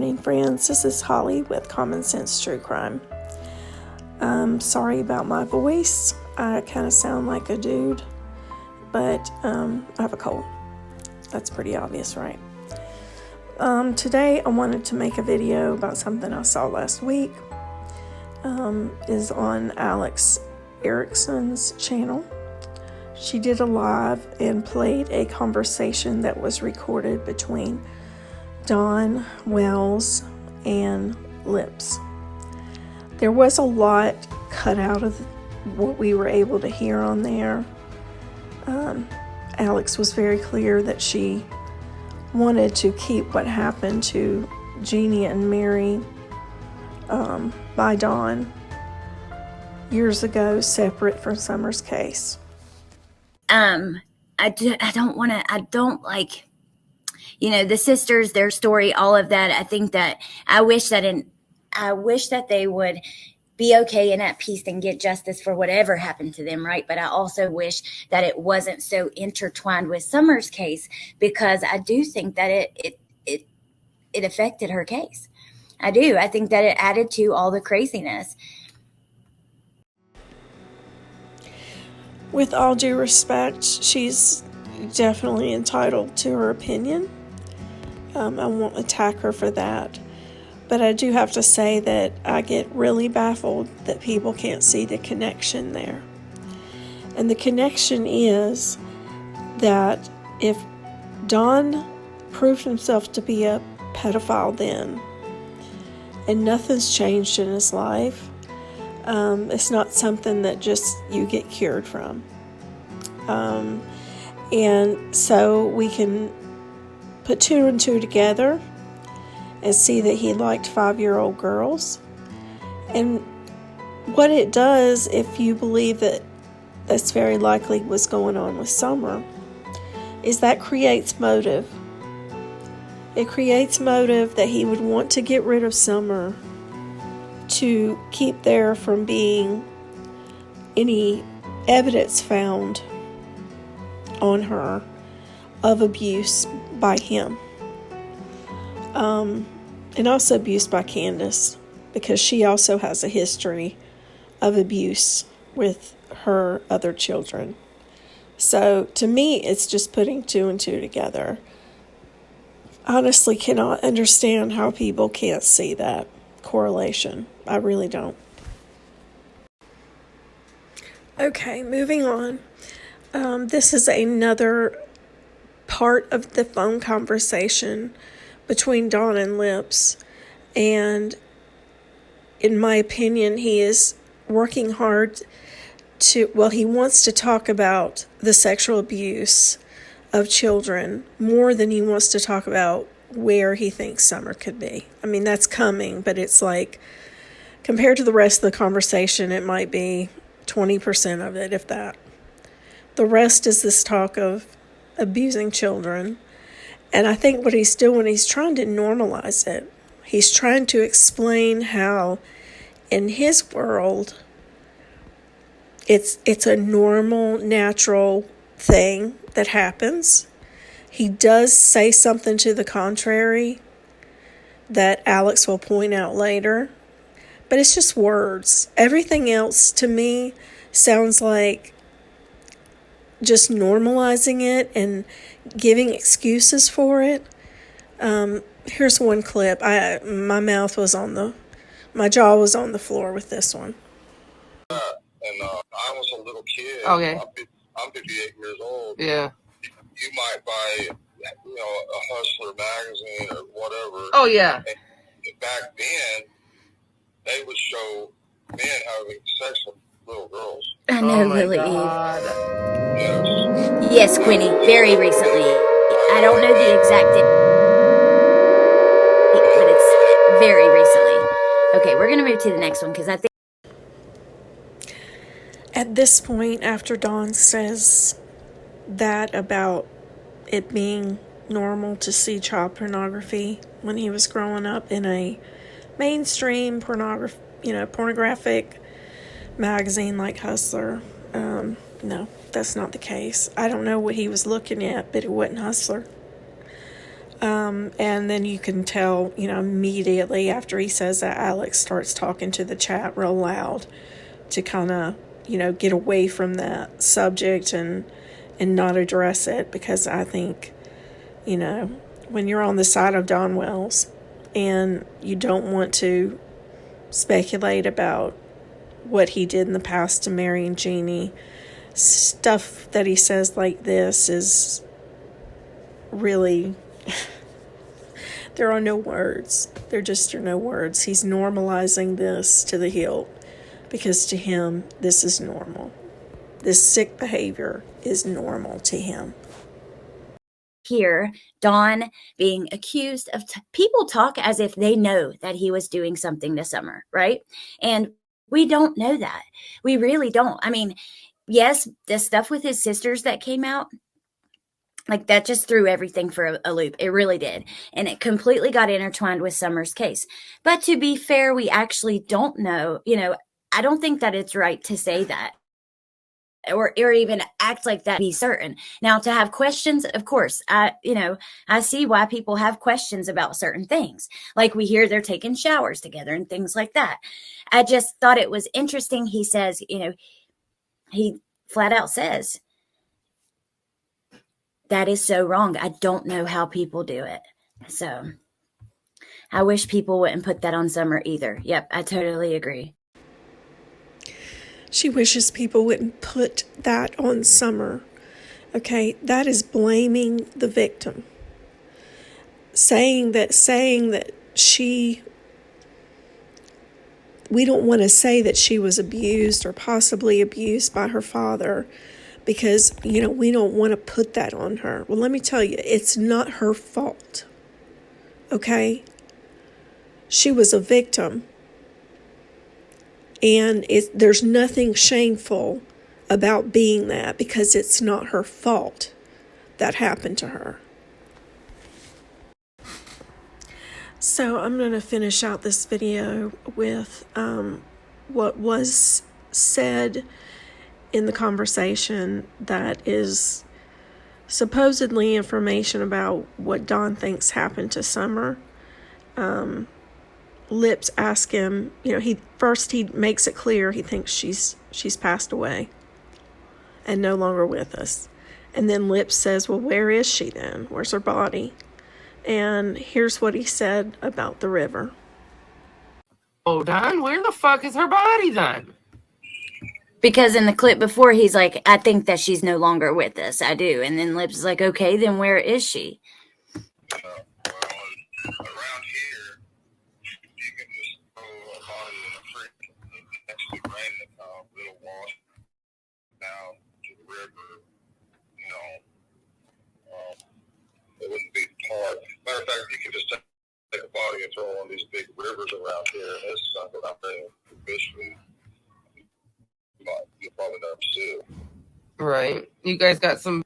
morning, friends. This is Holly with Common Sense True Crime. Sorry about my voice. I kind of sound like a dude, but I have a cold. That's pretty obvious, right? Today I wanted to make a video about something I saw last week. Is on Alex Ericsson's channel. She did a live and played a conversation that was recorded between Don Wells and Lips. There was a lot cut out of what we were able to hear on there. Alex was very clear that she wanted to keep what happened to Jeannie and Mary by Don years ago separate from Summer's case. I don't like, the sisters, their story, all of that. I think that I wish that they would be okay and at peace and get justice for whatever happened to them, right? But I also wish that it wasn't so intertwined with Summer's case, because I do think that it affected her case. I do. I think that it added to all the craziness. With all due respect, she's definitely entitled to her opinion. I won't attack her for that. But I do have to say that I get really baffled that people can't see the connection there. And the connection is that if Don proved himself to be a pedophile then, and nothing's changed in his life, it's not something that just you get cured from. And so we can put two and two together and see that he liked 5-year-old girls. And what it does, if you believe that that's very likely what's going on with Summer, is that creates motive. It creates motive that he would want to get rid of Summer to keep there from being any evidence found on her of abuse by him. And also abuse by Candace, because she also has a history of abuse with her other children. So to me, it's just putting two and two together. Honestly, cannot understand how people can't see that correlation. I really don't. Okay, moving on. This is another part of the phone conversation between Don and Lips, and in my opinion, he is working hard he wants to talk about the sexual abuse of children more than he wants to talk about where he thinks Summer could be. I mean, that's coming, but it's like, compared to the rest of the conversation, it might be 20% of it, if that. The rest is this talk of abusing children. And I think what he's doing, he's trying to normalize it. He's trying to explain how, in his world, it's a normal, natural thing that happens. He does say something to the contrary that Alex will point out later, but it's just words. Everything else, to me, sounds like just normalizing it and giving excuses for it. Here's one clip. My jaw was on the floor with this one. I was a little kid. Okay. I'm 58 years old. Yeah. You might buy, a Hustler magazine or whatever. Oh, yeah. And back then, they would show men having sex with little girls. I know, Lily Eve. Yes. Yes, Quinny, very recently. I don't know the exact date, but it's very recently. Okay, we're going to move to the next one, because I think At this point, after Dawn says that about it being normal to see child pornography when he was growing up in a mainstream pornographic magazine like Hustler, no, that's not the case. I don't know what he was looking at, but it wasn't Hustler. And then you can tell, immediately after he says that, Alex starts talking to the chat real loud to kind of, get away from that subject and not address it, because I think, when you're on the side of Don Wells and you don't want to speculate about what he did in the past to Mary and Jeannie, stuff that he says like this is really... There are no words. There just are no words. He's normalizing this to the hilt, because to him, this is normal. This sick behavior is normal to him. Here, Don being accused of people talk as if they know that he was doing something this summer, right? And we don't know that. We really don't. I mean, yes, the stuff with his sisters that came out, like that just threw everything for a loop. It really did. And it completely got intertwined with Summer's case. But to be fair, we actually don't know. I don't think that it's right to say that or even act like that, be certain. Now, to have questions, of course, I see why people have questions about certain things. Like we hear they're taking showers together and things like that. I just thought it was interesting. He says, he flat out says, that is so wrong. I don't know how people do it. So I wish people wouldn't put that on Summer either. Yep, I totally agree. She wishes people wouldn't put that on Summer. Okay, that is blaming the victim. Saying that we don't want to say that she was abused or possibly abused by her father, because, we don't want to put that on her. Well, let me tell you, it's not her fault. Okay? She was a victim. And there's nothing shameful about being that, because it's not her fault that happened to her. So I'm going to finish out this video with what was said in the conversation that is supposedly information about what Don thinks happened to Summer. Lips ask him, he makes it clear he thinks she's passed away and no longer with us. And then Lips says, well, where is she then? Where's her body? And here's what he said about the river. Oh, Don, where the fuck is her body then? Because in the clip before, he's like, I think that she's no longer with us. I do. And then Lips is like, okay, then where is she? Around here, you can just throw a body in a creek next to rain, little wash down to the river. It wouldn't be hard. Matter of fact, you can just take a body and throw on these big rivers around here, and it's something out there for fish food. You'll probably never see it. Right. You guys got some...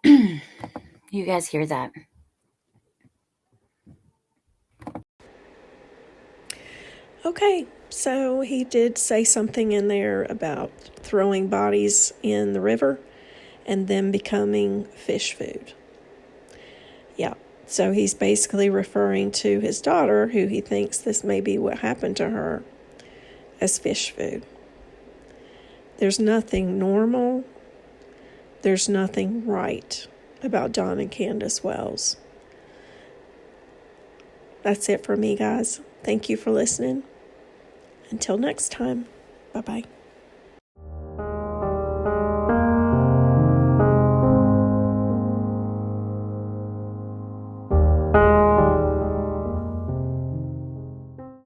You guys hear that? Okay, so he did say something in there about throwing bodies in the river and them becoming fish food. Yeah, so he's basically referring to his daughter, who he thinks this may be what happened to her, as fish food. There's nothing normal, there's nothing right about Don and Candace Wells. That's it for me, guys. Thank you for listening. Until next time, bye-bye.